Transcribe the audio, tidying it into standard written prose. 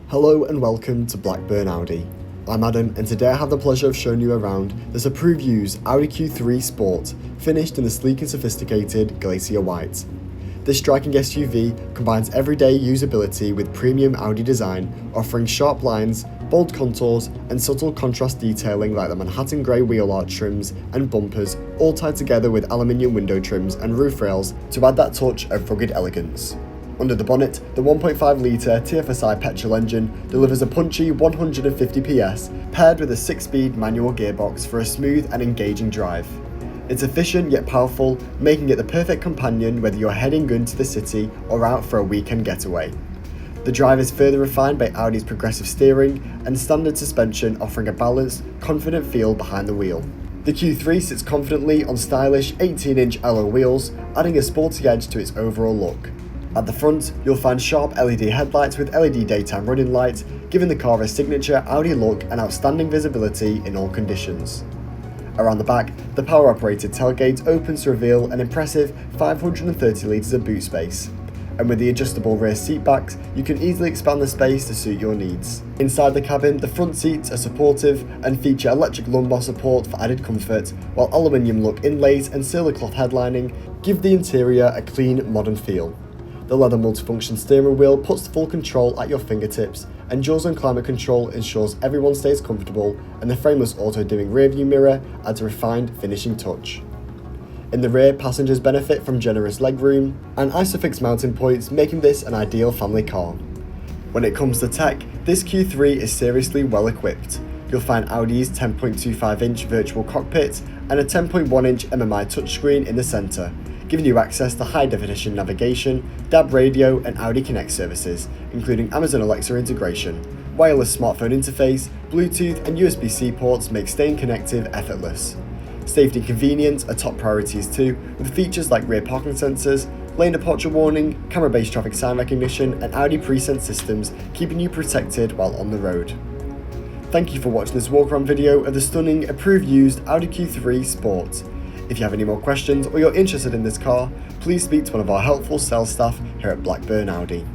Hello and welcome to Blackburn Audi. I'm Adam and today I have the pleasure of showing you around this approved used Audi Q3 Sport, finished in the sleek and sophisticated Glacier White. This striking SUV combines everyday usability with premium Audi design, offering sharp lines, bold contours and subtle contrast detailing like the Manhattan grey wheel arch trims and bumpers, all tied together with aluminium window trims and roof rails to add that touch of rugged elegance. Under the bonnet, the 1.5-litre TFSI petrol engine delivers a punchy 150 PS, paired with a 6-speed manual gearbox for a smooth and engaging drive. It's efficient yet powerful, making it the perfect companion whether you're heading into the city or out for a weekend getaway. The drive is further refined by Audi's progressive steering and standard suspension, offering a balanced, confident feel behind the wheel. The Q3 sits confidently on stylish 18-inch alloy wheels, adding a sporty edge to its overall look. At the front, you'll find sharp LED headlights with LED daytime running lights, giving the car a signature Audi look and outstanding visibility in all conditions. Around the back, the power-operated tailgate opens to reveal an impressive 530 litres of boot space. And with the adjustable rear seat backs, you can easily expand the space to suit your needs. Inside the cabin, the front seats are supportive and feature electric lumbar support for added comfort, while aluminium look inlays and silver cloth headlining give the interior a clean, modern feel. The leather multifunction steering wheel puts full control at your fingertips, and dual zone climate control ensures everyone stays comfortable, and the frameless auto-dimming rearview mirror adds a refined finishing touch. In the rear, passengers benefit from generous legroom and ISOFIX mounting points, making this an ideal family car. When it comes to tech, this Q3 is seriously well equipped. You'll find Audi's 10.25-inch virtual cockpit and a 10.1-inch MMI touchscreen in the centre, giving you access to high-definition navigation, DAB radio and Audi Connect services, including Amazon Alexa integration. Wireless smartphone interface, Bluetooth and USB-C ports make staying connected effortless. Safety and convenience are top priorities too, with features like rear parking sensors, lane departure warning, camera-based traffic sign recognition and Audi pre-sense systems, keeping you protected while on the road. Thank you for watching this walk-around video of the stunning approved used Audi Q3 Sport. If you have any more questions or you're interested in this car, please speak to one of our helpful sales staff here at Blackburn Audi.